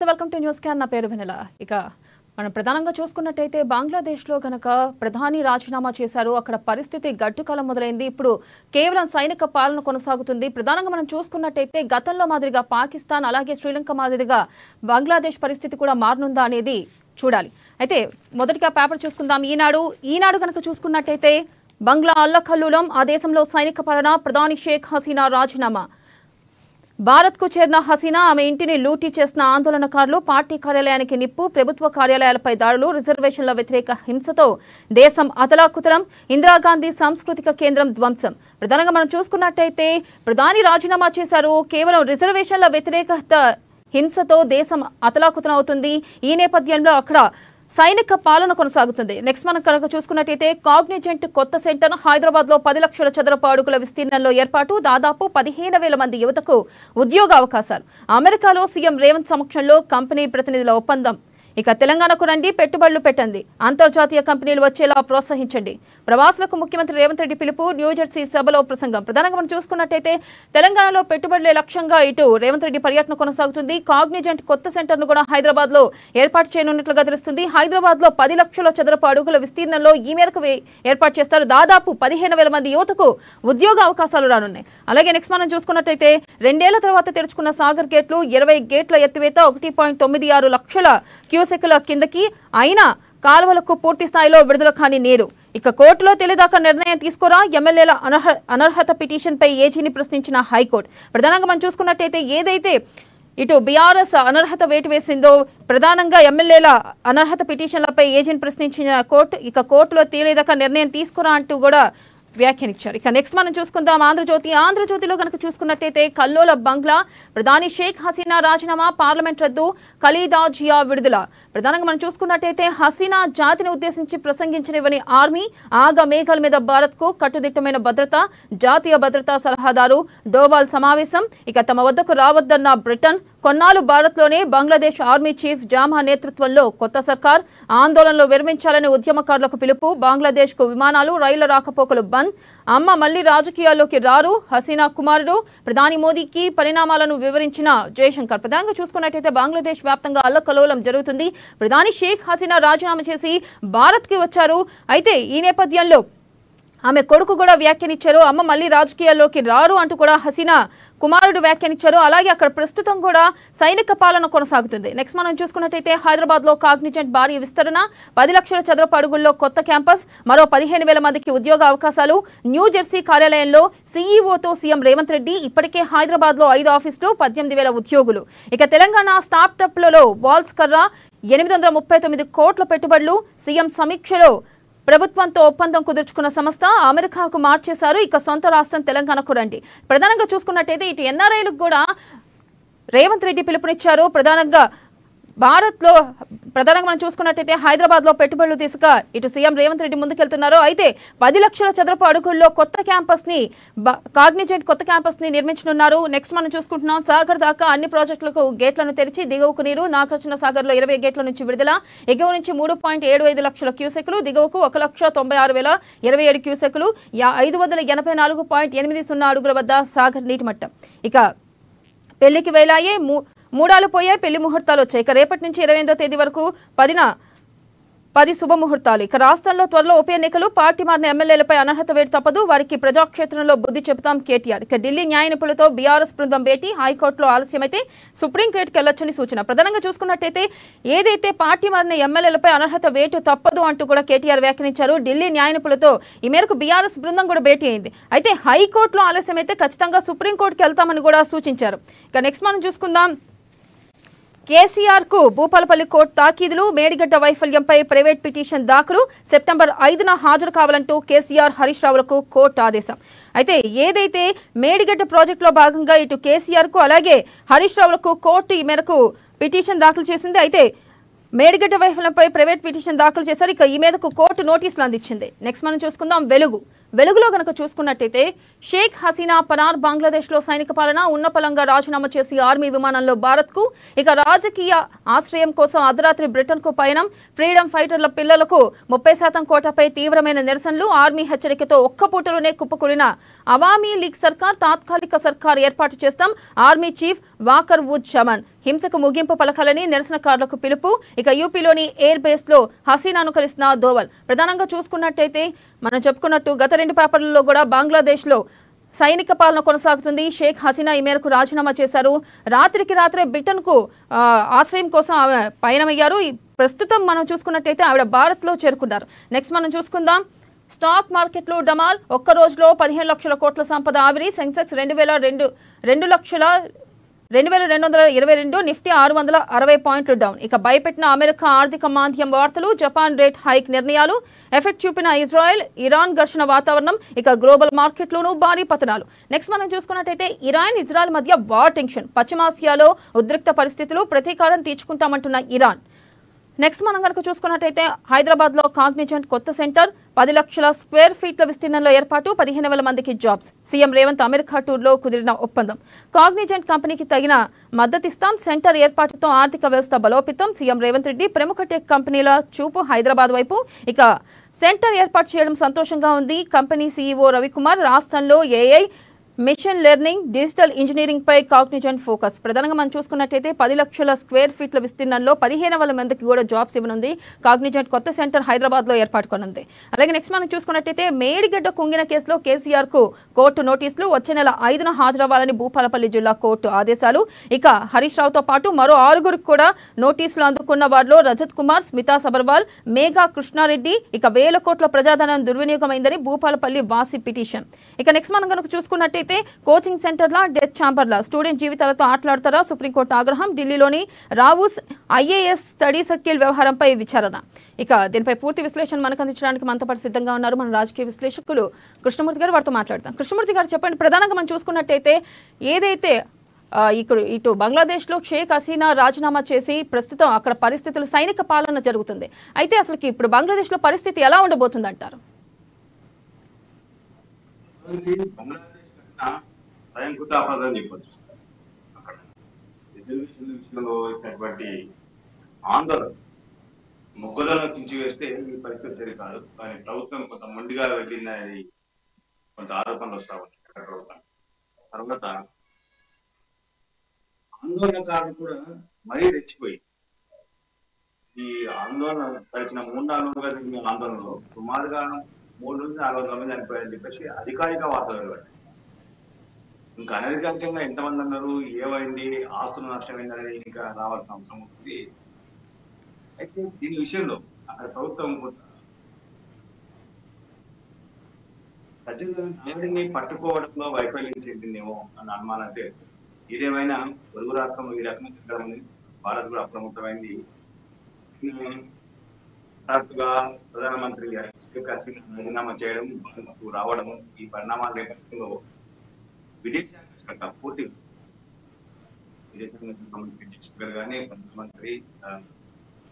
Welcome to news can. నా పేరు వెనెల. ఇక మనం ప్రధానంగా చూసుకున్నట్టయితే బంగ్లాదేశ్లో కనుక ప్రధాని రాజీనామా చేశారు. అక్కడ పరిస్థితి గడ్డుకాలం మొదలైంది. ఇప్పుడు కేవలం సైనిక పాలన కొనసాగుతుంది. ప్రధానంగా మనం చూసుకున్నట్టయితే గతంలో మాదిరిగా పాకిస్తాన్ అలాగే శ్రీలంక మాదిరిగా బంగ్లాదేశ్ పరిస్థితి కూడా మారనుందా అనేది చూడాలి. అయితే మొదటిగా పేపర్ చూసుకుందాం. ఈనాడు కనుక చూసుకున్నట్టయితే బంగ్లా అల్లకల్లోలం, ఆ దేశంలో సైనిక పాలన, ప్రధాని షేక్ హసీనా రాజీనామా. భారత్కు చేరిన హసీనా ఆమె ఇంటిని లూటీ చేసిన ఆందోళనకారులు, పార్టీ కార్యాలయానికి నిప్పు, ప్రభుత్వ కార్యాలయాలపై దాడులు, రిజర్వేషన్ల వ్యతిరేక హింసతో దేశం అతలాకుతలం, ఇందిరాగాంధీ సాంస్కృతిక కేంద్రం ధ్వంసం. ప్రధానంగా మనం చూసుకున్నట్టయితే ప్రధాని రాజీనామా చేశారు. కేవలం రిజర్వేషన్ల వ్యతిరేకత హింసతో దేశం అతలాకుతలం అవుతుంది. ఈ నేపథ్యంలో అక్కడ సైనిక పాలన కొనసాగుతుంది. నెక్స్ట్ మనం కనుక చూసుకున్నట్టయితే కాగ్నిజెంట్ కొత్త సెంటర్ హైదరాబాద్ లో 10 లక్షల చదరపు అడుగుల విస్తీర్ణంలో ఏర్పాటు, దాదాపు 15,000 మంది యువతకు ఉద్యోగ అవకాశాలు. అమెరికాలో సీఎం రేవంత్ సమక్షంలో కంపెనీ ప్రతినిధుల ఒప్పందం. ఇక తెలంగాణకు రండి, పెట్టుబడులు పెట్టండి, అంతర్జాతీయ కంపెనీలు వచ్చేలా ప్రోత్సహించండి. ప్రవాసులకు ముఖ్యమంత్రి రేవంత్ రెడ్డి పిలుపు, న్యూజెర్సీ సభలో ప్రసంగం. ప్రధానంగా మనం చూసుకున్నట్టయితే తెలంగాణలో పెట్టుబడులే లక్ష్యంగా ఇటు రేవంత్ రెడ్డి పర్యటన కొనసాగుతుంది. కాగ్నిజెంట్ కొత్త సెంటర్ ను కూడా హైదరాబాద్ లో ఏర్పాటు చేయనున్నట్లుగా తెలుస్తుంది. హైదరాబాద్ లో 10 లక్షల చదరపు అడుగుల విస్తీర్ణంలో ఈ మేరకు ఏర్పాటు చేస్తారు. దాదాపు 15,000 మంది యువతకు ఉద్యోగ అవకాశాలు రానున్నాయి. అలాగే నెక్స్ట్ మనం చూసుకున్నట్టయితే 2 ఏళ్ల తర్వాత తెరుచుకున్న సాగర్ గేట్లు, 20 గేట్ల ఎత్తివేత, 1.96 లక్షల క్యూసెక్ల కిందకి అయినా కాలువలకు పూర్తి స్థాయిలో విడుదల కాని నీరు. ఇక కోర్టులో తెలియదాకా నిర్ణయం తీసుకోరా, ఎమ్మెల్యేల అనర్హత పిటిషన్పై ఏజీని ప్రశ్నించిన హైకోర్టు. ప్రధానంగా మనం చూసుకున్నట్టయితే ఏదైతే ఇటు బీఆర్ఎస్ అనర్హత వేటు వేసిందో, ప్రధానంగా ఎమ్మెల్యేల అనర్హత పిటిషన్లపై ఏజీని ప్రశ్నించిన కోర్టు ఇక కోర్టులో తెలియదాకా నిర్ణయం తీసుకోరా అంటూ కూడా వ్యాఖ్యానించారు. ఇక నెక్స్ట్ మనం చూసుకుందాం ఆంధ్రజ్యోతిలో కనుక చూసుకున్నట్టయితే కల్లోల బంగ్లా, ప్రధాని షేక్ హసీనా రాజీనామా, పార్లమెంట్ రద్దు, ఖలీదా జియా విడుదల. ప్రధానంగా మనం చూసుకున్నట్టయితే హసీనా జాతిని ఉద్దేశించి ప్రసంగించనివ్వని ఆర్మీ, ఆగ మేఘాల మీద భారత్కు కట్టుదిట్టమైన భద్రత, జాతీయ భద్రతా సలహాదారు డోబాల్ సమావేశం. ఇక తమ వద్దకు రావద్దన్న బ్రిటన్, కొన్నాళ్ళు భారత్లోనే బంగ్లాదేశ్ ఆర్మీ చీఫ్ జామా నేతృత్వంలో కొత్త సర్కార్, ఆందోళనలు విరమించాలని ఉద్యమకారులకు పిలుపు, బంగ్లాదేశ్కు విమానాలు, రైళ్ల రాకపోకలు బంద్, అమ్మ మళ్లీ రాజకీయాల్లోకి రారు, హసీనా కుమారుడు, ప్రధాని మోదీకి పరిణామాలను వివరించిన జయశంకర్. ప్రధానంగా చూసుకున్నట్టయితే బంగ్లాదేశ్ వ్యాప్తంగా అల్లకల్లోలం జరుగుతుంది. ప్రధాని షేక్ హసీనా రాజీనామా చేసి భారత్కి వచ్చారు. అయితే ఈ నేపథ్యంలో ఆమె కొడుకు కూడా వ్యాఖ్యానించారు, అమ్మ మళ్లీ రాజకీయాల్లోకి రారు అంటూ కూడా హసీనా కుమారుడు వ్యాఖ్యానించారు. అలాగే అక్కడ ప్రస్తుతం కూడా సైనిక పాలన కొనసాగుతుంది. నెక్స్ట్ మనం చూసుకున్నట్టయితే హైదరాబాద్ లో కాగ్నిజెంట్ భారీ విస్తరణ, 10 లక్షల చదరపు అడుగుల్లో కొత్త క్యాంపస్, మరో 15,000 మందికి ఉద్యోగ అవకాశాలు. న్యూజెర్సీ కార్యాలయంలో సీఈఓతో సీఎం రేవంత్ రెడ్డి. ఇప్పటికే హైదరాబాద్ లో 5 ఆఫీసులు, 18,000 ఉద్యోగులు. ఇక తెలంగాణ స్టార్టప్లలో బాల్స్ కర్రా, 839 కోట్ల పెట్టుబడులు. సీఎం సమీక్షలో ప్రభుత్వంతో ఒప్పందం కుదుర్చుకున్న సంస్థ అమెరికాకు మార్చేశారు. ఇక సొంత రాష్ట్రం తెలంగాణకు రండి. ప్రధానంగా చూసుకున్నట్టయితే ఇటు ఎన్ఆర్ఐలకు కూడా రేవంత్ రెడ్డి పిలుపునిచ్చారు. ప్రధానంగా మనం చూసుకున్నట్టయితే హైదరాబాద్ లో పెట్టుబడులు తీసుగా ఇటు సీఎం రేవంత్ రెడ్డి ముందుకెళ్తున్నారు. అయితే 10 లక్షల చదరపు అడుగుల్లో కాగ్నిజెంట్ కొత్త క్యాంపస్ ని నిర్మించనున్నారు. నెక్స్ట్ మనం చూసుకుంటున్నాం సాగర్ దాకా అన్ని ప్రాజెక్టులకు గేట్లను తెరిచి దిగువకు నీరు, నాగార్జున సాగర్ లో 20 గేట్ల నుంచి విడుదల, ఎగువ నుంచి 3.75 లక్షల క్యూసెక్లు, దిగువకు 1,96,027 క్యూసెక్లు, 584.80 అడుగుల వద్ద సాగర్ నీటి మట్టం. ఇక పెళ్లికి వేలాయే మూడాలు పోయాయి, పెళ్లి ముహూర్తాలు వచ్చాయి. ఇక రేపటి నుంచి 28వ తేదీ వరకు 10 శుభముహూర్తాలు. ఇక రాష్ట్రంలో త్వరలో ఉప ఎన్నికలు, పార్టీ మారిన ఎమ్మెల్యేలపై అనర్హత వేటు తప్పదు, వారికి ప్రజాక్షేత్రంలో బుద్ధి చెబుతాం కేటీఆర్. ఇక ఢిల్లీ న్యాయ నిపుణులతో బీఆర్ఎస్ బృందం భేటీ, హైకోర్టులో ఆలస్యమైతే సుప్రీంకోర్టుకు వెళ్లొచ్చని సూచన. ప్రధానంగా చూసుకున్నట్టయితే ఏదైతే పార్టీ మారిన ఎమ్మెల్యేలపై అనర్హత వేటు తప్పదు అంటూ కూడా కేటీఆర్ వ్యాఖ్యానించారు. ఢిల్లీ న్యాయ నిపుణులతో ఈ మేరకు బీఆర్ఎస్ బృందం కూడా భేటీ అయింది. అయితే హైకోర్టులో ఆలస్యమైతే ఖచ్చితంగా సుప్రీంకోర్టుకు వెళ్తామని కూడా సూచించారు. ఇక నెక్స్ట్ మనం చూసుకుందాం. కేసీఆర్ కు భూపాలపల్లి కోర్టు తాకీదులు, మేడిగడ్డ వైఫల్యంపై ప్రైవేట్ పిటిషన్ దాఖలు, సెప్టెంబర్ 5న హాజరు కావాలంటూ కేసీఆర్, హరీష్ రావులకు కోర్టు ఆదేశం. అయితే ఏదైతే మేడిగడ్డ ప్రాజెక్టులో భాగంగా ఇటు కేసీఆర్ కు అలాగే హరీష్ రావులకు కోర్టు ఈ మేరకు పిటిషన్ దాఖలు చేసింది. అయితే మేడిగడ్డ వైఫల్యంపై ప్రైవేట్ పిటిషన్ దాఖలు చేశారు. ఇక ఈ మేరకు కోర్టు నోటీసులు అందించింది. నెక్స్ట్ మనం చూసుకుందాం వెలుగులో కనుక చూసుకున్నట్టయితే షేక్ హసీనా పనార్, బంగ్లాదేశ్ లో సైనిక పాలన, ఉన్నపలంగా రాజీనామా చేసి ఆర్మీ విమానంలో భారత్కు. ఇక రాజకీయ ఆశ్రయం కోసం అర్ధరాత్రి బ్రిటన్కు పయనం, ఫ్రీడమ్ ఫైటర్ల పిల్లలకు 30% కోటాపై తీవ్రమైన నిరసనలు, ఆర్మీ హెచ్చరికతో ఒక్క పూటలోనే కుప్పకూలిన అవామీ లీగ్ సర్కార్, తాత్కాలిక సర్కార్ ఏర్పాటు చేస్తాం, ఆర్మీ చీఫ్ వాకర్ వుడ్ చమన్. హింసకు ముగింపు పలకాలని నిరసనకారులకు పిలుపు. ఇక యూపీలోని ఎయిర్ బేస్ లో హసీనాను కలిసిన దోవల్. ప్రధానంగా చూసుకున్నట్టయితే మనం చెప్పుకున్నట్టు గత 2 పేపర్లలో కూడా బంగ్లాదేశ్ లో సైనిక పాలన కొనసాగుతుంది. షేక్ హసీనా ఈ మేరకు రాజీనామా చేశారు. రాత్రికి రాత్రే బ్రిటన్ కు ఆశ్రయం కోసం ఆమె పయనమయ్యారు. ప్రస్తుతం మనం చూసుకున్నట్టయితే ఆవిడ భారత్ లో చేరుకున్నారు. నెక్స్ట్ మనం చూసుకుందాం. స్టాక్ మార్కెట్లు డమాల్. ఒక్క రోజులో 15 లక్షల కోట్ల సంపద ఆవిరి. సెన్సెక్స్ 2,222, నిఫ్టీ 660 పాయింట్లు డౌన్. ఇక భయపెట్టిన అమెరికా ఆర్థిక మాంద్యం వార్తలు, జపాన్ రేట్ హైక్ నిర్ణయాలు, ఎఫెక్ట్ చూపిన ఇజ్రాయెల్ ఇరాన్ ఘర్షణ వాతావరణం. ఇక గ్లోబల్ మార్కెట్లోనూ భారీ పతనాలు. నెక్స్ట్ మనం చూసుకున్నట్టయితే ఇరాన్ ఇజ్రాయెల్ మధ్య వార్ టెన్షన్. పశ్చిమాసియాలో ఉద్రిక్త పరిస్థితులు, ప్రతీకారం తీర్చుకుంటామంటున్న ఇరాన్. నెక్స్ట్ మనం కనుక చూసుకున్నట్టయితే హైదరాబాద్ లో కాగ్నిజెంట్ కొత్త సెంటర్, 10 లక్షల స్క్వేర్ ఫీట్ల విస్తీర్ణంలో ఏర్పాటు, 15,000 మందికి జాబ్స్. సీఎం రేవంత్ అమెరికా టూర్లో కుదిరిన ఒప్పందం. కాగ్నిజెంట్ కంపెనీకి తగిన మద్దతిస్తాం. సెంటర్ ఏర్పాటుతో ఆర్థిక వ్యవస్థ బలోపేతం. సీఎం రేవంత్ రెడ్డి. ప్రముఖ టెక్ కంపెనీల చూపు హైదరాబాద్ వైపు. ఇక సెంటర్ ఏర్పాటు చేయడం సంతోషంగా ఉంది. Company CEO Ravikumar. రాష్ట్రంలో AI, machine learning, digital engineering పై కాగ్నిజెంట్ ఫోకస్. ప్రధానంగా మనం చూసుకున్నట్టయితే 10 లక్షల స్క్వేర్ ఫీట్ల విస్తీర్ణంలో 15,000 మందికి కూడా జాబ్స్ ఇవ్వనుంది. కాగ్నిజెంట్ కొత్త సెంటర్ హైదరాబాద్ లో ఏర్పాటు కానుంది. అలాగే నెక్స్ట్ మనం చూసుకున్నట్టయితే మేడిగడ్డ కుంగిన కేసులో కేసీఆర్ కు కోర్టు నోటీసులు. వచ్చే నెల 5న హాజరవ్వాలని భూపాలపల్లి జిల్లా కోర్టు ఆదేశాలు. ఇక హరీష్ రావుతో పాటు మరో 6గురికి కూడా నోటీసులు అందుకున్న వారిలో రజత్ కుమార్, స్మితా సబర్వాల్, మేఘా కృష్ణారెడ్డి. ఇక 1,000 కోట్ల ప్రజాధనం దుర్వినియోగమైందని భూపాలపల్లి వాసి పిటిషన్. ఇక నెక్స్ట్ మనం కనుక చూసుకున్నట్టయితే కోచింగ్ సెంటర్ల, డెత్ ఛాంబర్ల స్టూడెంట్ జీవితాలతో ఆటలాడతారా? సుప్రీంకోర్టు ఆగ్రహం. ఢిల్లీలోని రావుస్ ఐఏఎస్ స్టడీ సర్కిల్ వ్యవహారంపై విచారణ. ఇక దీనిపై పూర్తి విశ్లేషణ మనకు అందించడానికి మనతో పాటు సిద్ధంగా ఉన్నారు మన రాజకీయ విశ్లేషకులు కృష్ణమూర్తి గారు. వారితో మాట్లాడతాం. కృష్ణమూర్తి గారు చెప్పండి, ప్రధానంగా మనం చూసుకున్నట్టయితే ఏదైతే ఇటు బంగ్లాదేశ్లో షేక్ హసీనా రాజీనామా చేసి ప్రస్తుతం అక్కడ పరిస్థితులు సైనిక పాలన జరుగుతుంది. అయితే అసలు ఇప్పుడు బంగ్లాదేశ్లో పరిస్థితి ఎలా ఉండబోతుంది అంటారు? స్వయంకృత అపరాధం చెప్పొచ్చు. అక్కడ రిజర్వేషన్ విషయంలో వచ్చినటువంటి ఆందోళన ముగ్గులను తుంచివేస్తే ఈ పరిస్థితి సరి కాదు. కానీ ప్రభుత్వం కొంత మొండిగా వెళ్ళిందని కొంత ఆరోపణలు వస్తా ఉన్నాయి ప్రభుత్వం. తర్వాత ఆందోళనకారులు కూడా మరీ రెచ్చిపోయి ఈ ఆందోళన గడిచిన 3-4 రోజులుగా జరిగిన ఆందోళనలో సుమారుగా 300 నుంచి 400 మంది చనిపోయారని చెప్పేసి అధికారిక వార్తలు వెలువడ్డాయి. ఇంకా అనధికారికంగా ఎంతమంది అన్నారు, ఏమైంది, ఆస్తులు నష్టమైంది అనేది ఇంకా రావాల్సిన అవసరం ఉంటుంది. అయితే దీని విషయంలో అక్కడ ప్రభుత్వం ప్రజల నాడిని పట్టుకోవడంలో వైఫల్యం చెందిందేమో అన్న అనుమానం అయితే ఏదేమైనా పొరుగు రాష్ట్రం ఈ రకంగా జరగడం భారత్ కూడా అప్రమత్తమైంది. హఠాత్తుగా ప్రధానమంత్రి షేక్ హసీనా రాజీనామా చేయడం, భారత్కు రావడం, ఈ పరిణామాల నేపథ్యంలో విదేశాంగ శాఖ పూర్తి విదేశాంగ శాఖ మంత్రి జయశంకర్ గానీ, ప్రధానమంత్రి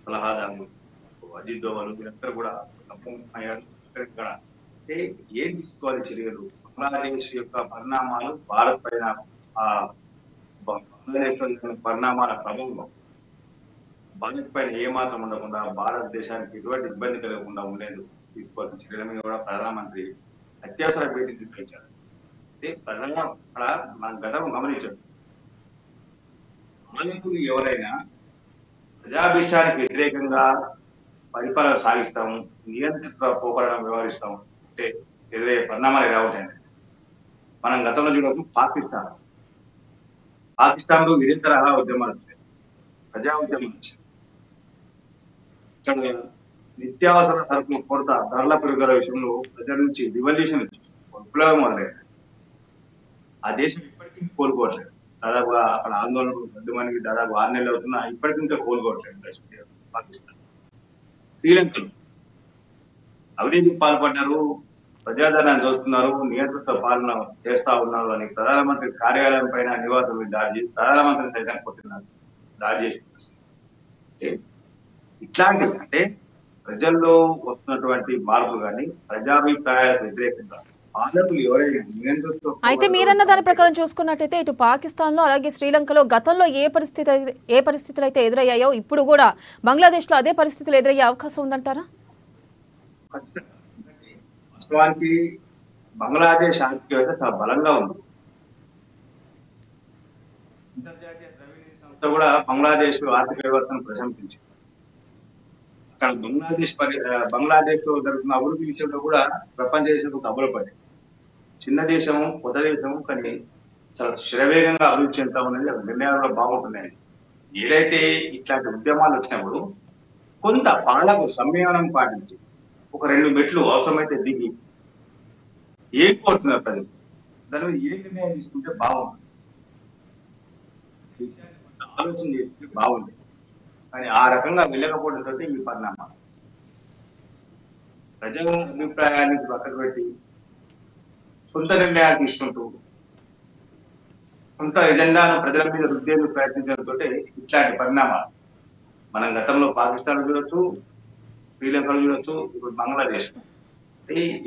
సలహాదారు అజిత్ దోవల్ వీరందరూ కూడా అయ్యారు. ఇక్కడ అంటే ఏం తీసుకోవాలి చర్యలు, బంగ్లాదేశ్ యొక్క పరిణామాలు భారత్ పైన బంగ్లాదేశ్ లో పరిణామాల ప్రభావం భారత్ పైన ఏమాత్రం ఉండకుండా భారతదేశానికి ఎటువంటి ఇబ్బంది కలగకుండా ఉండేది తీసుకోవాల్సిన చర్యల మీద కూడా ప్రధానమంత్రి అత్యవసర భేటీ నిర్వహించారు. అంటే ప్రధాన అక్కడ మనం గతంలో గమనించారు, పాలకులు ఎవరైనా ప్రజాభిష్టానికి వ్యతిరేకంగా పరిపాలన సాగిస్తాము, నియంత్రిత పోకడడం వ్యవహరిస్తాము అంటే ఎదురయ్యే పరిణామాలు ఎలా ఉంటాయండి. మనం గతంలో చూడవచ్చు పాకిస్తాన్లో ఇదే తరహా ఉద్యమాలు వచ్చాయి, ప్రజా ఉద్యమాలు వచ్చాయి. ఇక్కడ నిత్యావసర సరుకుల కొరత, ధరల పెరుగుదల విషయంలో ప్రజల నుంచి రివల్యూషన్ వచ్చింది, విప్లవం మొదలైంది. ఆ దేశం ఇప్పటికీ కోలుకోవట్లేదు. దాదాపుగా అక్కడ ఆందోళనలు పెద్దమందికి దాదాపు 6 నెలలు అవుతున్నా ఇప్పటికీ ఇంకా కోలుకోవట్లేదు. పాకిస్తాన్, శ్రీలంకలో అవినీతికి పాల్పడ్డారు, ప్రజాధనాన్ని దోస్తున్నారు, నియంత్రిత పాలన చేస్తా ఉన్నారు అని ప్రధానమంత్రి కార్యాలయం పైన నివాసులు దాడి చేసి ప్రధానమంత్రి సైతం కొట్టినారు, దాడి చేసి. ఇట్లాంటి అంటే ప్రజల్లో వస్తున్నటువంటి మార్పు కానీ ప్రజాభిప్రాయాలకు వ్యతిరేకంగా పాలకులు ఎవరైనా నియంత్రిత. అయితే మీరన్న దాని ప్రకారం చూసుకున్నట్టయితే ఇటు పాకిస్తాన్ లో అలాగే శ్రీలంకలో గతంలో ఏ పరిస్థితులు అయితే ఎదురయ్యాయో ఇప్పుడు కూడా బంగ్లాదేశ్ లో అదే పరిస్థితులు ఎదురయ్యే అవకాశం ఉందంటారా? వాస్తవానికి బంగ్లాదేశ్ ఆర్థిక వ్యవస్థ చాలా బలంగా ఉంది. అంతర్జాతీయ ద్రవ్య నిధి సంస్థ సంస్థ కూడా బంగ్లాదేశ్ ఆర్థిక వ్యవస్థను ప్రశంసించింది. అక్కడ బంగ్లాదేశ్ లో జరుగుతున్న అభివృద్ధి విషయంలో కూడా ప్రపంచ దేశంతో అమలుపడ్డాయి. చిన్న దేశం, కొత్త దేశం, కానీ చాలా శరవేగంగా అభివృద్ధి చెందుతా ఉన్నది. నిర్ణయాలు కూడా బాగుంటున్నాయి. ఏదైతే ఇట్లాంటి ఉద్యమాలు వచ్చినప్పుడు కొంత పాలకు సంయమనం పాటించి ఒక 2 మెట్లు అవసరమైతే దిగి ఏం కోరుతున్నారు ప్రజలు, దాని మీద ఏ నిర్ణయం తీసుకుంటే బాగుంటుంది, విషయాన్ని కొంత ఆలోచన చేస్తే బాగుంది. కానీ ఆ రకంగా వెళ్ళకపోవడంతో ఈ పరిణామాలు ప్రజల అభిప్రాయాన్ని పక్కకు పెట్టి సొంత నిర్ణయాలు తీసుకుంటూ సొంత ఎజెండాను ప్రజల మీద రుద్దేందుకు ప్రయత్నించడంతో ఇట్లాంటి పరిణామాలు మనం గతంలో పాకిస్తాన్ చూడొచ్చు, శ్రీలంకలో చూడొచ్చు, ఇప్పుడు బంగ్లాదేశ్.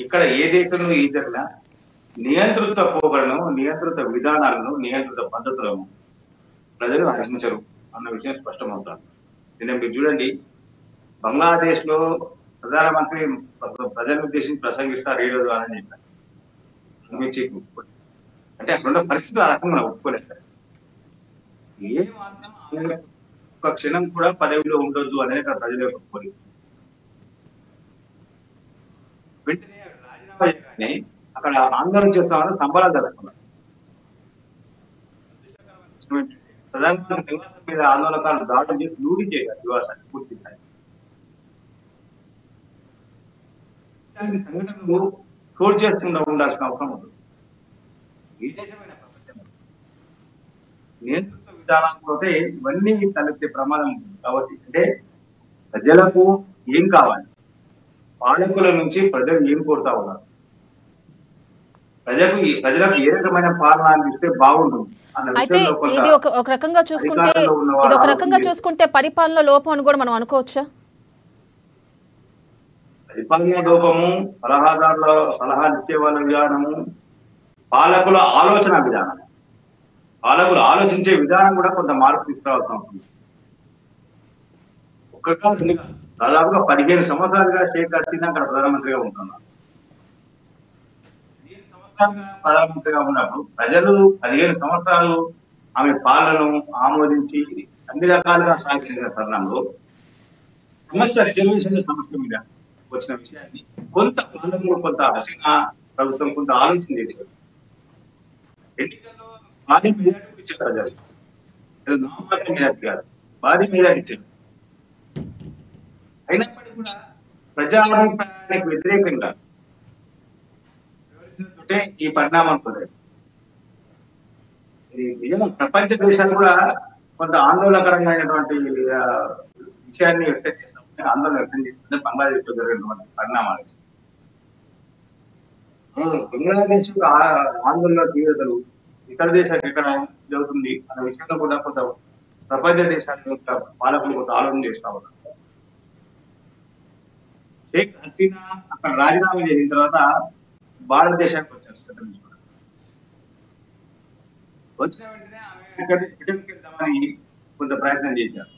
ఇక్కడ ఏ దేశంలో ఈ జరిగిన నియంత్రిత పోకడను, నియంత్రిత విధానాలను, నియంత్రిత పద్ధతులను ప్రజలు హరించరు అన్న విషయం స్పష్టమవుతారు. నిన్న మీరు చూడండి, బంగ్లాదేశ్ లో ప్రధానమంత్రి ప్రజలను ఉద్దేశించి ప్రసంగిస్తారు రేడియో ద్వారా అని చెప్పారు. అంటే అక్కడ పరిస్థితులు ఆ రకంగా మనం ఒప్పుకోలేదు. ఏ మాత్రం ఆమె ఒక క్షణం కూడా పదవిలో ఉండొద్దు అనేది అక్కడ ప్రజల యొక్క కోరిక. వెంటనే రాజీనామా చేయగానే అక్కడ ఆందోళన చేస్తామని సంబరాలు జరుగుతున్నారు. ప్రధానమంత్రి నివాసం మీద ఆందోళనకారులు దాడులు చేసి లూడి చేయాలి నివాసాన్ని పూర్తి స్థాయి. ఇలాంటి సంఘటనలు చోటు చేసుకుండా ఉండాల్సిన అవసరం ఉంటుంది. ఈ దేశమైన ప్రపంచం నియంత్రిత విధానంతో ఇవన్నీ తలెత్తే ప్రమాదం ఉంటుంది. కాబట్టి అంటే ప్రజలకు ఏం కావాలి, పాలకుల నుంచి ప్రజలు ఏం కోరుతా ఉన్నారు, ప్రజలకు ఏ రకమైన పాలన అందిస్తే బాగుంటుంది అన్న అయితే విషయంలో ఇది ఒక రకంగా చూసుకుంటే ఇది ఒక రకంగా చూసుకుంటే పరిపాలన లోపం అని కూడా మనం అనుకోవచ్చా? పరిపాలన లోపము, సలహాలు ఇచ్చే వాళ్ళ విధానము, పాలకుల ఆలోచన విధానం, పాలకులు ఆలోచించే విధానం కూడా కొంత మార్పు తీసుకురావాల్సిన ఉంటుంది. దాదాపుగా 15 సంవత్సరాలుగా షేక్ హసీనా అక్కడ ప్రధానమంత్రిగా ఉంటున్నారు. 15 సంవత్సరాలుగా ప్రధానమంత్రిగా ఉన్నప్పుడు ప్రజలు 15 సంవత్సరాలు ఆమె పాలనను ఆమోదించి అన్ని రకాలుగా సాగిన తరుణంలో సమస్య రిజర్వేషన్ సమస్య మీద వచ్చిన విషయాన్ని కొంత పాలకులు, కొంత హసీనా ప్రభుత్వం కొంత ఆలోచన చేశారు. ఎన్నికల్లో భారీ మెజార్టీ ఇచ్చారు ప్రజలు, నామమాత్రం మెజార్టీ కాదు, భారీ మెజార్టీ ఇచ్చారు. అయినప్పటికీ కూడా ప్రజాభిప్రాయానికి వ్యతిరేకంగా ఈ పరిణామాలు పొందాయి. ప్రపంచ దేశాలు కూడా కొంత ఆందోళనకరమైనటువంటి విషయాన్ని వ్యక్తం చేస్తాం, ఆందోళన వ్యక్తం చేస్తుంది బంగ్లాదేశ్ లో జరిగినటువంటి పరిణామాలు. బంగ్లాదేశ్ ఆందోళన తీవ్రతలు ఇతర దేశాలకు ఎక్కడ జరుగుతుంది అనే విషయంలో కూడా కొంత ప్రపంచ దేశాల యొక్క పాలకులు కొంత ఆలోచన చేస్తా ఉన్నారు. షేక్ హసీనా అక్కడ రాజీనామా చేసిన తర్వాత భారతదేశానికి వచ్చారు. వచ్చిన వెంటనే ఆమె బ్రిటన్కి వెళ్దామని కొంత ప్రయత్నం చేశారు.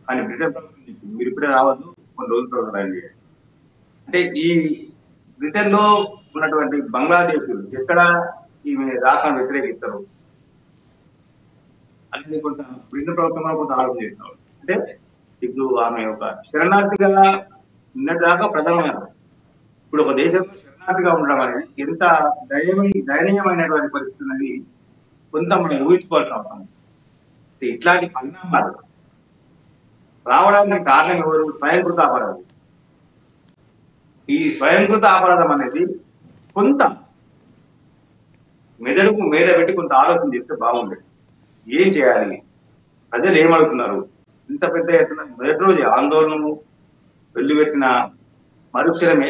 కానీ బ్రిటన్ ప్రభుత్వం మీరు ఇప్పుడే రావద్దు, కొన్ని రోజుల తర్వాత రండి. అంటే ఈ బ్రిటన్ లో ఉన్నటువంటి బంగ్లాదేశ్ ఎక్కడ ఈమె రాకను వ్యతిరేకిస్తారు అనేది కొంత బ్రిటన్ ప్రభుత్వం కొంత ఆలోచన చేస్తున్నారు. అంటే ఇప్పుడు ఆమె ఒక శరణార్థిగా నిన్నటి దాకా ప్రధానమంత్రి, ఇప్పుడు ఒక దేశంలో శరణార్థిగా ఉండడం అనేది ఎంత దయనీయమైనటువంటి పరిస్థితి అనేది కొంత మనం ఊహించుకోవాల్సిన అవసరం. ఇట్లాంటి పరిణామాలు రావడానికి కారణం ఎవరు? స్వయంకృత అపరాధం. ఈ స్వయంకృత అపరాధం అనేది కొంత మెదడుకు మీద పెట్టి కొంత ఆలోచన చేస్తే బాగుండేది. ఏం చేయాలి, ప్రజలు ఏమడుగుతున్నారు, ఇంత పెద్ద ఎత్తున మొదటి రోజు ఆందోళనను వెల్లువెట్టిన మరుక్షణమే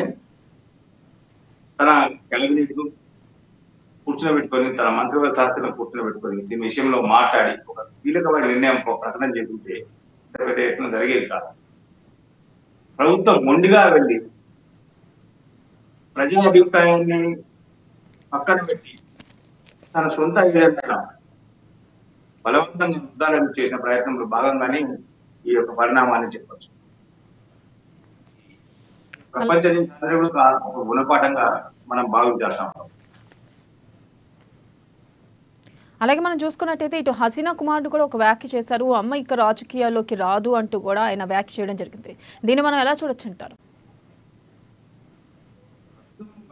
తన క్యాబినెట్ కూర్చునబెట్టుకొని, తన మంత్రివర్గ శాస్త్రం కూర్చునబెట్టుకొని దీని విషయంలో మాట్లాడి ఒక కీలకమైన నిర్ణయం ప్రకటన చేస్తుంటే ఇంత పెద్ద ఎత్తున జరిగేది కాదు. ప్రభుత్వం మొండిగా వెళ్ళి ప్రజా అభిప్రాయాన్ని పక్కన పెట్టి తన సొంత ఏదైనా బలవంతంగా ఉద్దాలను చేసిన ప్రయత్నంలో భాగంగానే ఈ యొక్క పరిణామాన్ని చెప్పచ్చు. ప్రపంచ దేశాలు ఒక గుణపాఠంగా మనం భావించాల్సిన అలాగే మనం చూసుకున్నట్టయితే ఇటు హసీనా కుమారుడు కూడా ఒక వ్యాఖ్య చేశారు, అమ్మ ఇక రాజకీయాల్లోకి రాదు అంటూ కూడా ఆయన వ్యాఖ్య చేయడం జరిగింది. దీన్ని మనం ఎలా చూడొచ్చు అంటారు?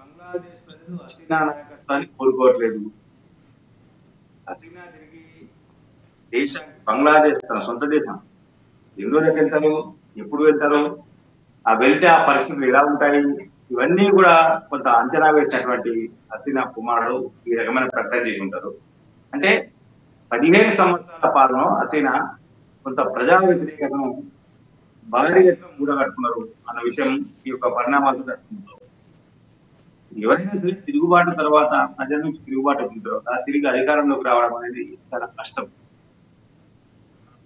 బంగ్లాదేశ్ ప్రజలు హసీనా నాయకత్వాన్ని కోరుకోవట్లేదు. హసీనా తిరిగి దేశానికి, బంగ్లాదేశ్ తన సొంత దేశం, ఎన్నో దగ్గర వెళ్తారు, ఎప్పుడు వెళ్తారు, ఆ వెళ్తే ఆ పరిస్థితులు ఎలా ఉంటాయి, ఇవన్నీ కూడా కొంత అంచనా వేసినటువంటి హసీనా కుమారుడు ఈ రకమైన ప్రకటన చేసి ఉంటారు. అంటే 15 సంవత్సరాల పాలన హసీనా కొంత ప్రజా వ్యతిరేకతను భారీ ఎత్తున మూడగట్టుకున్నారు అన్న విషయం ఈ యొక్క పరిణామాలతో దర్శించారు. ఎవరైనా సరే తిరుగుబాటు తర్వాత, ప్రజల నుంచి తిరుగుబాటు వచ్చిన తర్వాత తిరిగి అధికారంలోకి రావడం అనేది చాలా కష్టం.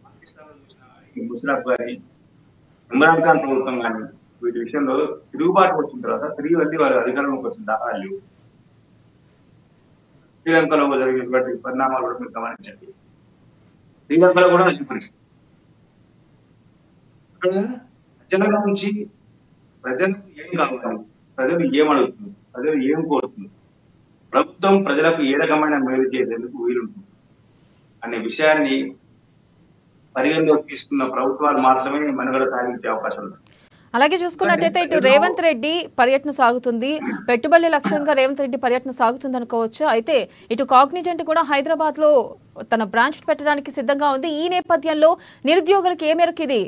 పాకిస్తాన్ లో చూసిన ముషరఫ్ గాని, ఇమ్రాన్ ఖాన్ ప్రభుత్వం కానీ వీటి విషయంలో తిరుగుబాటు వచ్చిన తర్వాత తిరిగి వెళ్ళి వారు అధికారంలోకి వచ్చిన దాఖలాలు లేవు. శ్రీలంకలో జరిగినటువంటి పరిణామాలు కూడా మీరు గమనించండి. శ్రీలంకలో కూడా అదే పరిస్థితి. అక్కడ ప్రజల నుంచి ప్రజలకు ఏం కావాలి, ప్రజలు ఏమడుగుతుంది, ప్రజలు ఏం కోరుతుంది, ప్రభుత్వం ప్రజలకు ఏ రకమైన మేలు చేసేందుకు వీలుంటుంది అనే విషయాన్ని పరిగణలోకి తీసుకున్న ప్రభుత్వాలు మాత్రమే మనుగడ సాగించే అవకాశం ఉంది. అలాగే చూసుకున్నట్టయితే ఇటు రేవంత్ రెడ్డి పర్యటన సాగుతుంది, పెట్టుబడుల లక్ష్యంగా రేవంత్ రెడ్డి పర్యటన సాగుతుంది అనుకోవచ్చు. అయితే ఇటు కాగ్నిజెంట్ కూడా హైదరాబాద్ లో తన బ్రాంచ్ పెట్టడానికి సిద్ధంగా ఉంది. ఈ నేపథ్యంలో నిరుద్యోగులకు ఏ మేరకు ఇది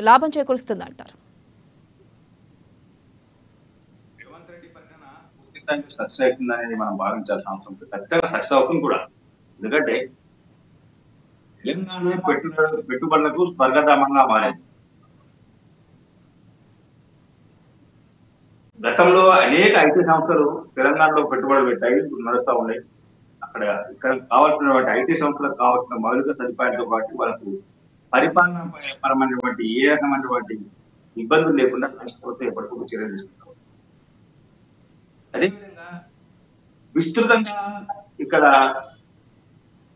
లాభం చేకూరుస్తుంది అంటారు? రేవంత్ రెడ్డి పర్యటన పూర్తి స్థాయిలో సక్సెస్ అవుతుందనేది మనం భావించాల్సిన అవసరం ఉంది. ఖచ్చితంగా సక్సెస్ అవుతుంది కూడా. ఎందుకంటే తెలంగాణ పెట్టుబడులకు స్వర్గధామంగా మారింది. గతంలో అనేక ఐటీ సంస్థలు తెలంగాణలో పెట్టుబడులు పెట్టాయి, నడుస్తూ ఉన్నాయి. ఇక్కడ కావాల్సినటువంటి ఐటీ సంస్థలకు కావాల్సిన మౌలిక సదుపాయాలతో పాటు వాళ్ళకు పరిపాలన పరమైనటువంటి ఏ రకమైనటువంటి ఇబ్బందులు లేకుండా రాష్ట్ర ఎప్పటికప్పుడు చర్యలు తీసుకుంటారు. అదేవిధంగా విస్తృతంగా ఇక్కడ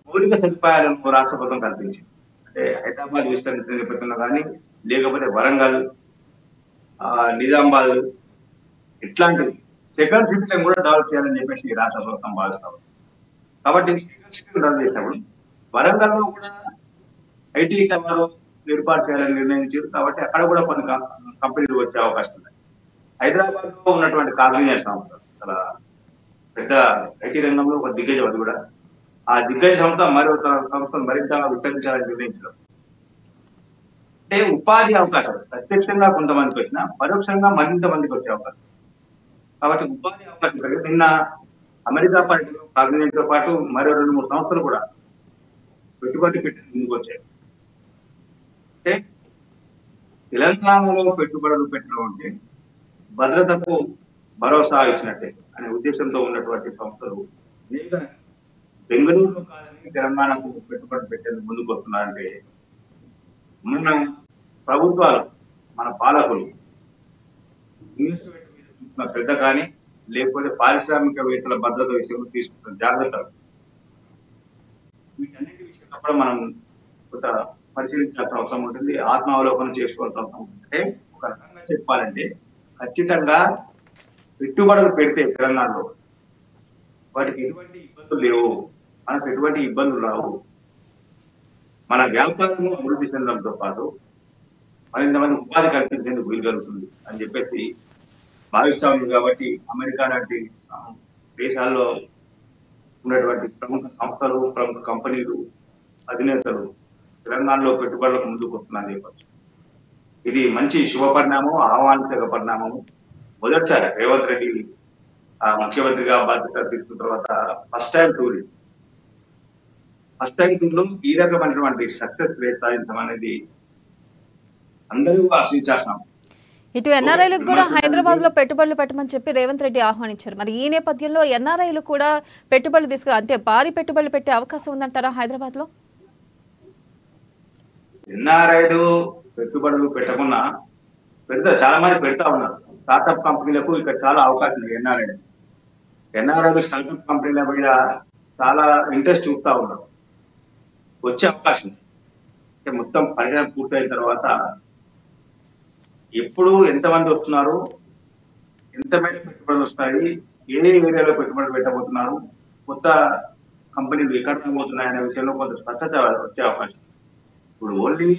మౌలిక సదుపాయాలను రాష్ట్ర ప్రభుత్వం కల్పించింది. అంటే హైదరాబాద్ విస్తరించిన నేపథ్యంలో కానీ, లేకపోతే వరంగల్, నిజామాబాద్ ఇట్లాంటి సెకండ్ సిటీలను కూడా డెవలప్ చేయాలని చెప్పేసి రాష్ట్ర ప్రభుత్వం భావిస్తారు. కాబట్టి సెకండ్ సిటీని డెవలప్ చేసినప్పుడు వరంగల్లో కూడా ఐటీ టవర్ ఏర్పాటు చేయాలని నిర్ణయించారు. కాబట్టి అక్కడ కూడా కొన్ని కంపెనీలు వచ్చే అవకాశం ఉంది. హైదరాబాద్ లో ఉన్నటువంటి కాగ్నిజెంట్ సంస్థ చాలా పెద్ద ఐటీ రంగంలో ఒక దిగ్గజం, అది కూడా ఆ దిగ్గజ సంస్థ మరో సంస్థను మరింత విస్తరించాలని నిర్ణయించడం. అంటే ఉపాధి అవకాశాలు ప్రత్యక్షంగా కొంతమందికి వచ్చినా పరోక్షంగా మరింత మందికి వచ్చే అవకాశం. కాబట్టి ఉపాధి అవకాశం కలిగి నిన్న అమెరికా పార్టీలో కాగ్నిజెంట్ తో పాటు మరో 2-3 సంస్థలు కూడా పెట్టుబడి పెట్టి ముందుకు వచ్చాయి. అంటే తెలంగాణలో పెట్టుబడులు పెట్టడం అంటే భద్రతకు భరోసా ఇచ్చినట్టే అనే ఉద్దేశంతో ఉన్నటువంటి సంస్థలు బెంగళూరులో కాదని తెలంగాణకు పెట్టుబడి పెట్టేందుకు ముందుకు వస్తున్నారంటే మన ప్రభుత్వాలు, మన పాలకులు ఇన్వెస్ట్మెంట్ మీద చూస్తున్న శ్రద్ధ కానీ, లేకపోతే పారిశ్రామికవేత్తల భద్రత విషయంలో తీసుకుంటున్న జాగ్రత్తలు, వీటన్నిటి విషయంలో కూడా మనం కొంత పరిశీలించాల్సిన అవసరం ఉంటుంది, ఆత్మావలోకనం చేసుకోవాల్సిన అవసరం ఉంటుంది. అంటే ఒక రకంగా చెప్పాలంటే ఖచ్చితంగా పెట్టుబడులు పెడితే తెలంగాణలో వాటికి ఎటువంటి ఇబ్బందులు లేవు, మనకు ఎటువంటి ఇబ్బందులు రావు, మన వ్యాపారాలను అభివృద్ధి చెందడంతో పాటు మరింత మంది ఉపాధి కల్పించేందుకు వీలు కలుగుతుంది అని చెప్పేసి భావిస్తా ఉంది. కాబట్టి అమెరికా లాంటి దేశాల్లో ఉన్నటువంటి ప్రముఖ సంస్థలు, ప్రముఖ కంపెనీలు, అధినేతలు తెలంగాణలో పెట్టుబడులకు ముందుకు వస్తున్నారని చెప్పచ్చు. ఇది మంచి శుభ పరిణామం, ఆహ్వానించక పరిణామము. మొదటిసారి రేవంత్ రెడ్డి ముఖ్యమంత్రిగా బాధ్యత తీసుకున్న తర్వాత ఫస్ట్ టైం టూర్ లో ఈ రకమైనటువంటి సక్సెస్ రేట్ సాధించడం అనేది అందరూ ఆశించాల్సిన. ఇటు ఎన్ఆర్ఐలకు కూడా హైదరాబాద్ లో పెట్టుబడులు పెట్టమని చెప్పి రేవంత్ రెడ్డి ఆహ్వానించారు. మరి ఈ నేపథ్యంలో ఎన్ఆర్ఐలు కూడా పెట్టుబడులు అంటే భారీ పెట్టుబడులు పెట్టే అవకాశం ఉందంటారా హైదరాబాద్ లో? ఎన్ఆర్ఐలు పెట్టుబడులు పెట్టకుండా చాలా మంది పెడతా ఉన్నారు. స్టార్ట్అప్ కంపెనీలకు ఇక్కడ చాలా అవకాశం ఉంది. ఎన్ఆర్ఐలు స్టార్ట్అప్ కంపెనీల మీద చాలా ఇంట్రెస్ట్ చూపుతా ఉన్నారు, వచ్చే అవకాశం. అంటే మొత్తం పరిణామం పూర్తయిన తర్వాత ఎప్పుడు ఎంతమంది వస్తున్నారు, ఎంత మేర పెట్టుబడులు వస్తాయి, ఏ ఏరియాలో పెట్టుబడులు పెట్టబోతున్నారు, కొత్త కంపెనీలు ఎక్కడ రాబోతున్నాయనే విషయంలో కొంత స్పష్టత వచ్చే అవకాశం. ఇప్పుడు ఓన్లీ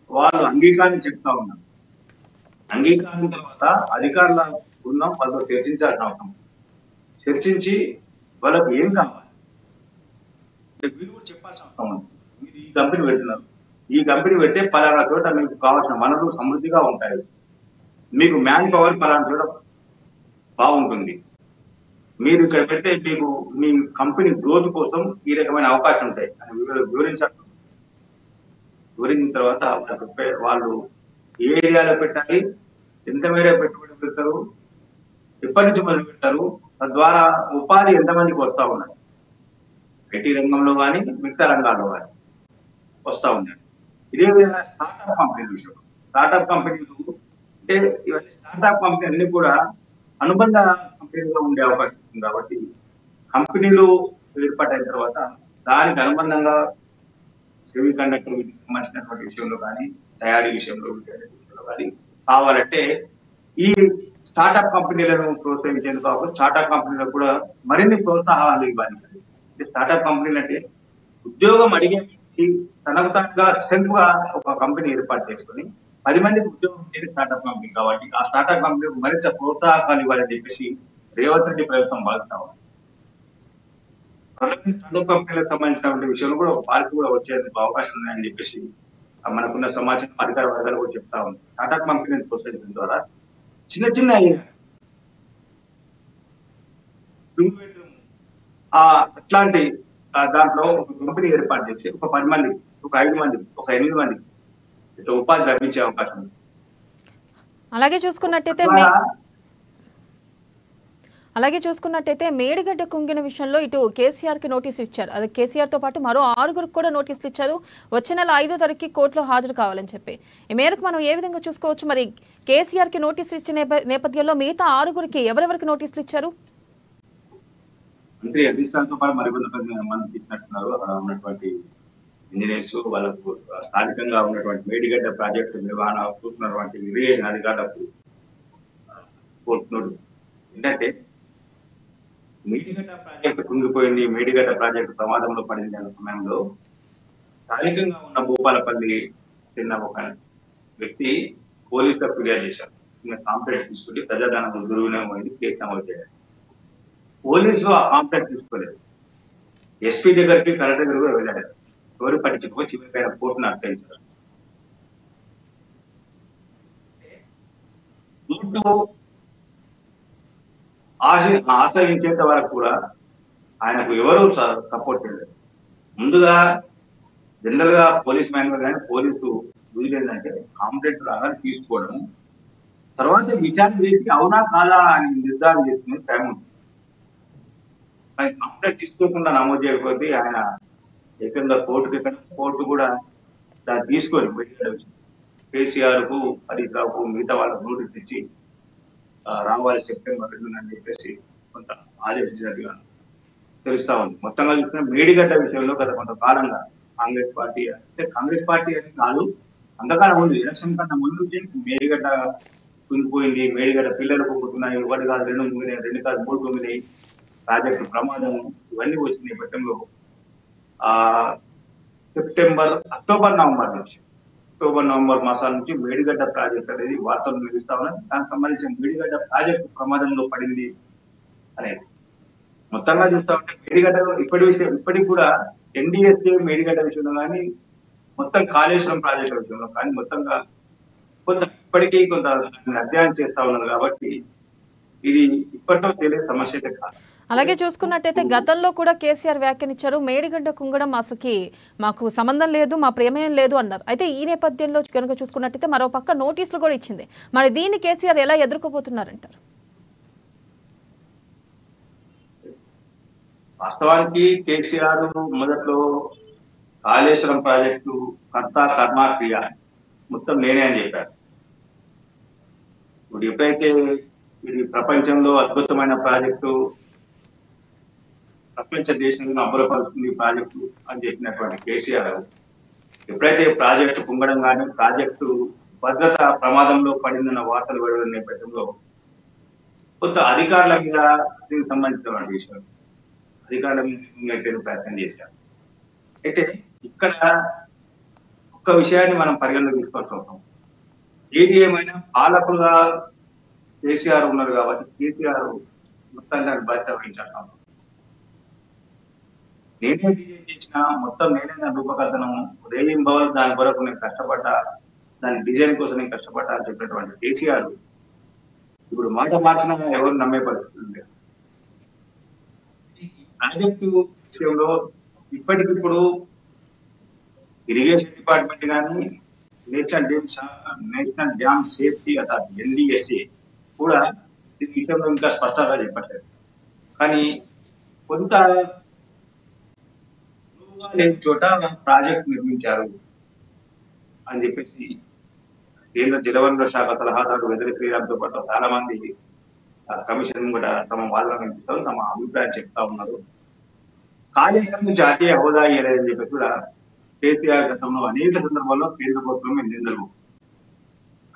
వాళ్ళు అంగీకారం చెప్తా ఉన్నారు. అంగీకారం తర్వాత అధికారుల బృందం వాళ్ళతో చర్చించాల్సిన అవసరం. చర్చించి వాళ్ళకు ఏం కావాలి వీళ్ళు కూడా చెప్పాల్సిన అవసరం ఉంది. మీరు ఈ కంపెనీ పెడుతున్నారు, ఈ కంపెనీ పెడితే పలానా చోట మీకు కావాల్సిన వనరులు సమృద్ధిగా ఉంటాయి, మీకు మ్యాన్ పవర్ పలానా చోట బాగుంటుంది, మీరు ఇక్కడ పెడితే మీకు మీ కంపెనీ గ్రోత్ కోసం ఈ రకమైన అవకాశం ఉంటాయి అని వివరించాలి. వివరించిన తర్వాత వాళ్ళు ఏ ఏరియాలో పెట్టాలి, ఎంత మేర పెట్టుబడి పెడతారు, ఎప్పటి నుంచి మొదలు పెడతారు, తద్వారా ఉపాధి ఎంతమందికి వస్తా ఉన్నాయి, ఐటీ రంగంలో కానీ మిగతా రంగాల్లో కానీ వస్తా ఉన్నాయి. ఇదే విధంగా స్టార్ట్అప్ కంపెనీల విషయం. స్టార్ట్అప్ కంపెనీలు అంటే ఇవన్నీ స్టార్ట్అప్ కంపెనీ అన్ని కూడా అనుబంధ కంపెనీలుగా ఉండే అవకాశం ఉంది. కాబట్టి కంపెనీలు ఏర్పాటైన తర్వాత దానికి అనుబంధంగా సెమీ కండక్టర్ సంబంధించినటువంటి విషయంలో కానీ తయారీ విషయంలో కానీ కావాలంటే ఈ స్టార్ట్అప్ కంపెనీలను ప్రోత్సహించేందుకు కాకుండా స్టార్ట్అప్ కంపెనీలకు కూడా మరిన్ని ప్రోత్సాహాలు ఇవ్వాలి. స్టార్ట్అప్ కంపెనీలు అంటే ఉద్యోగం అడిగే తనకు తానుగా సెల్ఫ్ గా ఒక కంపెనీ ఏర్పాటు చేసుకుని 10 మందికి ఉద్యోగం ఇచ్చేది స్టార్ట్అప్ కంపెనీ. కాబట్టి ఆ స్టార్ట్అప్ కంపెనీలకు మరింత ప్రోత్సాహకాలు ఇవ్వాలని చెప్పేసి రేవంత్ రెడ్డి ప్రభుత్వం భావిస్తా ఉంది. స్టార్ట్అప్ కంపెనీలకు సంబంధించినటువంటి విషయంలో కూడా ఒక పాలసీ కూడా వచ్చేందుకు అవకాశం ఉన్నాయని చెప్పేసి మనకున్న సమాచారం అధికార వర్గాలు కూడా చెప్తా ఉంది. స్టార్ట్అప్ కంపెనీని ప్రోత్సహించడం ద్వారా చిన్న చిన్న అట్లాంటి దాంట్లో ఒక కంపెనీ ఏర్పాటు చేసి ఒక 10 మంది, ఒక 5 మంది, ఒక 8 మంది ఇట్లా ఉపాధి లభించే అవకాశం ఉంది. అలాగే చూసుకున్నట్టయితే మేడిగడ్డ కుంగిన విషయంలో ఇటు కేసీఆర్ కి నోటీసులు ఇచ్చారు. అది కేసీఆర్ తో పాటు మరో 6గురికి కూడా నోటీసులు ఇచ్చారు. వచ్చే నెల 5వ తారీఖుకి కోర్టులో హాజరు కావాలని చెప్పి. ఈ మేరకు మనం ఏ విధంగా చూసుకోవచ్చు? మరి కేసీఆర్ కి నోటీసులు ఇచ్చిన నేపథ్యంలో మిగతా 6గురికి ఎవరెవరికి నోటీసులు ఇచ్చారు? అంటే అధిష్టానంతో పాటు మరికొంతమంది ఇచ్చినట్టున్నారు. అక్కడ ఉన్నటువంటి ఇంజనీర్స్, వాళ్ళకు స్థానికంగా ఉన్నటువంటి మేడిగడ్డ ప్రాజెక్టు నిర్వహణ చూస్తున్నటువంటి ఇరిగేషన్ అధికారులకు కోర్టు నోటీసు. ఏంటంటే మేడిగడ్డ ప్రాజెక్టు కుంగిపోయింది, మేడిగడ్డ ప్రాజెక్టు ప్రమాదంలో పడింది అనే సమయంలో స్థానికంగా ఉన్న భూపాలపల్లి చిన్న ఒక వ్యక్తి పోలీసులకు ఫిర్యాదు చేశారు. కాంప్లైంట్ తీసుకుని ప్రజాధనం దుర్వినియోగం కేసు నమోదు చేయాలి. పోలీసులు ఆ కాంప్లైంట్ తీసుకోలేదు. ఎస్పీ దగ్గరికి, కలెక్టర్ దగ్గర కూడా వెళ్ళారు. ఎవరు పట్టించుకొని చివరికైనా కోర్టును ఆశ్రయించారు. కోర్టు ఆశ్రయించేంత వరకు కూడా ఆయనకు ఎవరు సపోర్ట్ చేయలేదు. ముందుగా జనరల్ గా పోలీస్ మాన్యువల్ కానీ పోలీసు రూల్ ఏంటంటే కాంప్లైంట్ రాగా తీసుకోవడం, తర్వాత విచారణ చేసి అవునా కాదా అని నిర్ధారణ చేసుకునే టైం ఉంటుంది. కాంప్లైంట్ తీసుకోకుండా నమోదు చేయకపోతే ఆయన ఏకంగా కోర్టు కూడా దాన్ని తీసుకొని కేసీఆర్ కు, హరీష్ రావుకు, మిగతా వాళ్ళకు నోటీస్ ఇచ్చి రావాలి సెప్టెంబర్ 2 అని చెప్పేసి కొంత ఆదేశించినట్టుగా తెలుస్తా ఉంది. మొత్తంగా చూసిన మేడిగడ్డ విషయంలో గత కొంతకాలంగా కాంగ్రెస్ పార్టీ అని కాదు, అంతకాలం ఉంది. ఎలక్షన్ కన్నా ముందు నుంచి మేడిగడ్డ కుంగిపోయింది, మేడిగడ్డ పిల్లలకు పుట్టున్నాయి, 1 కాదు 2 ముగినాయి, 2 కాదు 3 ముగినాయి, ప్రాజెక్టు ప్రమాదం ఇవన్నీ వచ్చిన నేపథ్యంలో అక్టోబర్ నవంబర్ మాసాల నుంచి మేడిగడ్డ ప్రాజెక్ట్ అనేది వార్తలు నిలుస్తా ఉన్నాయి. దానికి సంబంధించిన మేడిగడ్డ ప్రాజెక్టు ప్రమాదంలో పడింది అనేది మొత్తంగా చూస్తా ఉంటే మేడిగడ్డ ఇప్పటికి కూడా ఎన్డీఎస్ఏ మేడిగడ్డ విషయంలో కానీ, మొత్తం కాళేశ్వరం ప్రాజెక్టు విషయంలో కానీ మొత్తంగా ఇప్పటికీ కొంత అధ్యయనం చేస్తా ఉన్నారు. కాబట్టి ఇది ఇప్పట్లో తెలియ సమస్య కాదు. అలాగే చూసుకున్నట్టయితే గతంలో కూడా కేసీఆర్ వ్యాఖ్యానించారు, మేడిగడ్డ కుంగడం అసలుకి మాకు సంబంధం లేదు, మా ప్రేమేం లేదు అన్నారు. అయితే ఈ నేపథ్యంలో కనుక చూసుకున్నట్టయితే మరో పక్క నోటీసులు కూడా ఇచ్చింది. మరి దీన్ని కేసీఆర్ ఎలా ఎదుర్కోబోతున్నారంటారు? వాస్తవానికి కేసీఆర్ మొదట్లో కాళేశ్వరం ప్రాజెక్టు కర్త కర్మ క్రియ మొత్తం నేనే అని చెప్పారు. ఇప్పుడు ఎప్పుడైతే ఇది ప్రపంచంలో అద్భుతమైన ప్రాజెక్టు, ప్రపంచ దేశంలో అమలుపరుస్తుంది ప్రాజెక్టు అని చెప్పినటువంటి కేసీఆర్ ఎప్పుడైతే ప్రాజెక్టు కుంగడం కానీ, ప్రాజెక్టు భద్రత ప్రమాదంలో పడిందన్న వార్తలు వెలువడిన నేపథ్యంలో కొంత అధికారుల మీద దీనికి సంబంధించినటువంటి విషయం అధికారుల మీద నెట్టే ప్రయత్నం చేశారు. అయితే ఇక్కడ ఒక్క విషయాన్ని మనం పరిగణలోకి తీసుకోవాల్సి వస్తాం. ఏది ఏమైనా పాలకులుగా కేసీఆర్ ఉన్నారు కాబట్టి కేసీఆర్ మొత్తం దాన్ని బాధ్యత వహించాలి. నేనే డిజైన్ చేసిన మొత్తం నేనే దాని రూపకల్పనం రేయింబవల్ దాని కొరకు నేను కష్టపడ్డా, దాని డిజైన్ కోసం నేను కష్టపడ్డా అని చెప్పినటువంటి కేసీఆర్ ఇప్పుడు మాట మార్చినా ఎవరు నమ్మే పరిస్థితి లేదు. ప్రాజెక్టు విషయంలో ఇప్పటికిప్పుడు ఇరిగేషన్ డిపార్ట్మెంట్ కానీ national dam safety authority NDSA కూడా దీని విషయంలో ఇంకా స్పష్టంగా చెప్పట్లేదు. కానీ కొంత లేని చోట ప్రాజెక్ట్ నిర్మించారు అని చెప్పేసి కేంద్ర జలవనరుల శాఖ సలహాదారు వెదరి శ్రీరామ్తో పాటు చాలా మంది కమిషన్ కూడా తమ వాదన వినిపిస్తారు, తమ అభిప్రాయం చెప్తా ఉన్నారు. కాళేశ్వరం జాతీయ హోదా ఇవ్వలేదని చెప్పేసి కూడా కేసీఆర్ గతంలో అనేక సందర్భాల్లో కేంద్ర ప్రభుత్వం నిందలు.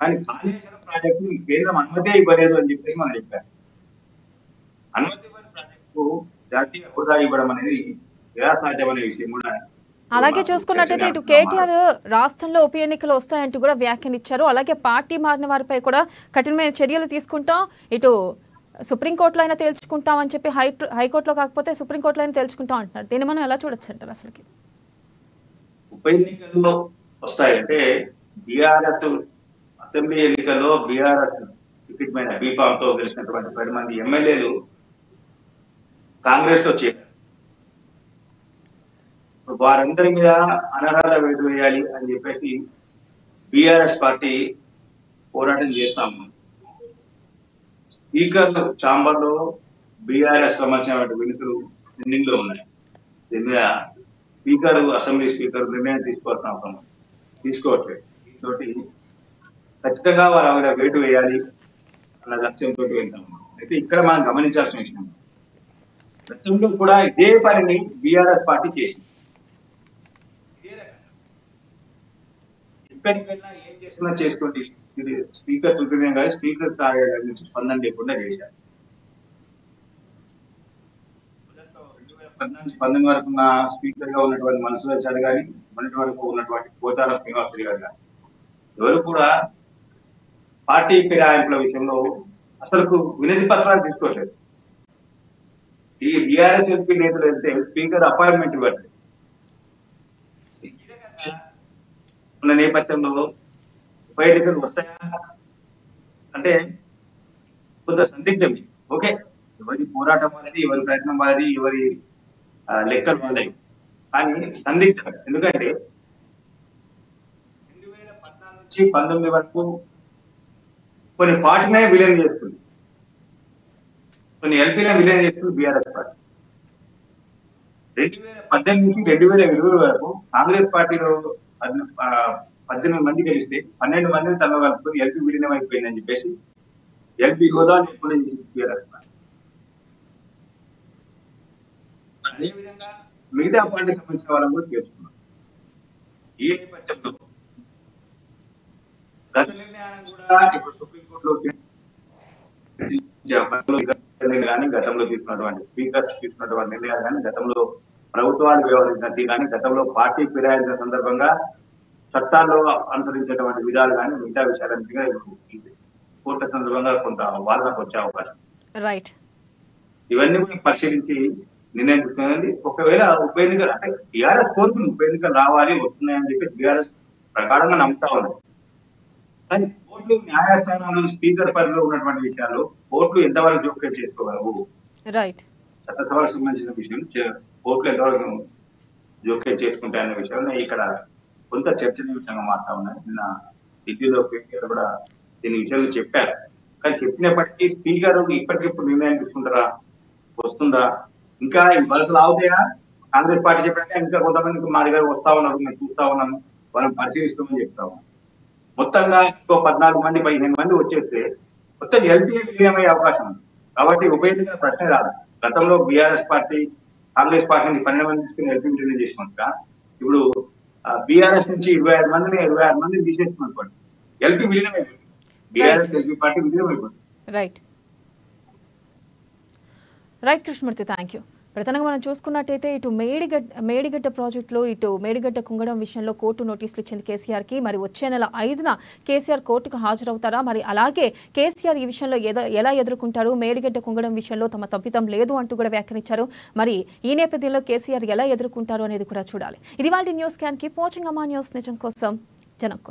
కానీ కాళేశ్వరం ప్రాజెక్టు కేంద్రం అనుమతే ఇవ్వలేదు అని చెప్పేసి మనం చెప్పారు. అనుమతి ఇవ్వని ప్రాజెక్టు జాతీయ హోదా ఇవ్వడం అనేది ఎలా సాధ్యమనే విషయం కూడా. అలాగే చూసుకున్నట్టయితే ఇటు కేటీఆర్ రాష్ట్రంలో ఉప ఎన్నికలు వస్తాయంటూ కూడా వ్యాఖ్యానించారు. అలాగే పార్టీ మారిన వారిపై కూడా కఠినమైన చర్యలు తీసుకుంటాం, ఇటు సుప్రీంకోర్టులో అయినా తేల్చుకుంటాం అని చెప్పి హైకోర్టులో కాకపోతే సుప్రీంకోర్టులో అయినా తేల్చుకుంటాం అంటున్నారు. దీన్ని మనం ఎలా చూడొచ్చు అంటారు? అసలుకి ఉప ఎన్నికల్లో వస్తాయంటే బీఆర్ఎస్ అసెంబ్లీ ఎన్నికల్లో బీఆర్ఎస్ టికెట్ మీద బీఫామ్తో గెలిచినటువంటి 10 మంది ఎమ్మెల్యేలు కాంగ్రెస్ లో చేరారు. వారందరి మీద అనర్హత వేటు వేయాలి అని చెప్పేసి బీఆర్ఎస్ పార్టీ పోరాటం చేస్తాము. స్పీకర్ ఛాంబర్ లో బీఆర్ఎస్ సంబంధించిన వినతులు పెండింగ్ లో ఉన్నాయి. దీని మీద స్పీకర్ అసెంబ్లీ స్పీకర్ నిర్ణయం తీసుకోవట్లేదు. దీంతో ఖచ్చితంగా వారు ఆవిడ వేటు వేయాలి అన్న లక్ష్యంతో వెళ్తాము. అయితే ఇక్కడ మనం గమనించాల్సిన విషయం, గతంలో కూడా ఇదే పనిని బీఆర్ఎస్ పార్టీ చేసింది. ఎక్కడికైనా ఏం చేస్తున్నా చేసుకోండి, ఇది స్పీకర్ తుర్పిణం కానీ స్పీకర్ కార్యాలయం నుంచి స్పందన లేకుండా చేశారు. 2014 వరకు ఉన్న స్పీకర్ గా ఉన్నటువంటి మనసులాచారి గారి, మొన్నటి వరకు ఉన్నటువంటి పోచారం శ్రీనివాసరెడ్డి గారు కానీ ఎవరు కూడా పార్టీ ఫిరాయింపుల విషయంలో అసలు వినతి పత్రాలు తీసుకోవట్లేదు. ఈ బీఆర్ఎస్ ఎంపీ నేతలు వెళ్తే స్పీకర్ అపాయింట్మెంట్ ఇవ్వట్లేదు. ఉన్న నేపథ్యంలో ఉప ఎన్నికలు వస్తాయా అంటే కొంత సందిగ్ధం. ఓకే, ఎవరి పోరాటం అనేది, ఎవరి ప్రయత్నం వాళ్ళది, ఎవరి లెక్కలు వాళ్ళది, కానీ సందిగ్ధం. ఎందుకంటే 2014 నుంచి 19 వరకు కొన్ని పార్టీనే విలీనం చేస్తుంది, కొన్ని ఎల్పీనే విలీనం చేస్తుంది బీఆర్ఎస్ పార్టీ. 2018 నుంచి 2020 వరకు కాంగ్రెస్ పార్టీలో 18 మంది గెలిస్తే 12 మందిని తనలో కలుపుకొని ఎల్పీ విలీనం అయిపోయిందని చెప్పేసి ఎల్పీ హోదా లేకుండా చేసింది బీఆర్ఎస్ పార్టీ. అదేవిధంగా మిగతా పార్టీకి సంబంధించిన వాళ్ళని కూడా చేర్చుకున్నారు. ఈ నేపథ్యంలో గత నిర్ణయాన్ని కూడా ఇప్పుడు సుప్రీంకోర్టులో కానీ గతంలో తీసుకున్నటువంటి స్పీకర్స్ తీసుకున్నటువంటి నిర్ణయాలు కానీ గతంలో ప్రభుత్వాలు వ్యవహరించినట్టు కానీ గతంలో పార్టీ ఫిరాయించిన సందర్భంగా చట్టాల్లో అనుసరించేటువంటి విధాలు కానీ మిగతా విషయాలన్నింటిగా కోర్టు సందర్భంగా కొంత వాదనకు వచ్చే అవకాశం. రైట్, ఇవన్నీ కూడా పరిశీలించి నిర్ణయం తీసుకునేది. ఒకవేళ ఉప ఎన్నికలు అంటే టీఆర్ఎస్ కోరుకుని ఉప ఎన్నికలు రావాలి వస్తున్నాయని చెప్పి టీఆర్ఎస్ ప్రకారంగా నమ్ముతా ఉన్నారు. కానీ కోర్టులు న్యాయస్థానాలు స్పీకర్ పరిధిలో ఉన్నటువంటి విషయాలు కోర్టులు ఎంతవరకు జోక్యం చేసుకోగలవు, రైట్, చట్టసభలకు సంబంధించిన విషయం కోర్టులు ఎంతవరకు జోక్యం చేసుకుంటాయనే విషయంలో ఇక్కడ కొంత చర్చనీయాంశంగా మారుతా ఉన్నాయి. నిన్న ఢిల్లీలో కేటీఆర్ కూడా దీని విషయంలో చెప్పారు. కానీ చెప్పినప్పటికీ స్పీకర్ ఇప్పటికిప్పుడు నిర్ణయం తీసుకుంటారా, వస్తుందా, ఇంకా ఈ వలసలు ఆగుతాయా? కాంగ్రెస్ పార్టీ చెప్పాక ఇంకా కొంతమందికి మా దగ్గర వస్తా ఉన్నారు, మేము చూస్తా ఉన్నాము, వాళ్ళని పరిశీలిస్తామని చెప్తా ఉన్నాం. మొత్తంగా ఇంకో 14 మంది 15 మంది వచ్చేస్తే మొత్తం ఎల్పీ విలీనమయ్యే అవకాశం ఉంది. కాబట్టి ఉప ఎన్నికల ప్రశ్న రాదు. గతంలో బీఆర్ఎస్ పార్టీ కాంగ్రెస్ పార్టీ నుంచి 12 మంది తీసుకుని ఎల్పీ విలీనం చేసుకుంటా ఇప్పుడు బీఆర్ఎస్ నుంచి 26 మందిని తీసేసుకున్నటువంటి ఎల్పీ విలీనం అయిపోతుంది. బీఆర్ఎస్ ఎల్పీ పార్టీ విలీనం అయిపోతుంది. Right right Krishnamurthy, thank you. ప్రధానంగా మనం చూసుకున్నట్టయితే ఇటు మేడిగడ్డ ప్రాజెక్టులో ఇటు మేడిగడ్డ కుంగడం విషయంలో కోర్టు నోటీసులు ఇచ్చింది కేసీఆర్కి. మరి వచ్చే నెల 5న కేసీఆర్ కోర్టుకు హాజరవుతారా? మరి అలాగే కేసీఆర్ ఈ విషయంలో ఎలా ఎదుర్కొంటారు? మేడిగడ్డ కుంగడం విషయంలో తమ తప్పిదం లేదు అంటూ కూడా వ్యాఖ్యానించారు. మరి ఈ నేపథ్యంలో కేసీఆర్ ఎలా ఎదుర్కొంటారు అనేది కూడా చూడాలి. ఇది వాళ్ళ న్యూస్ క్యాన్. కీప్ వాచింగ్ అమ్మా న్యూస్. నిజం కోసం జనం కోసం.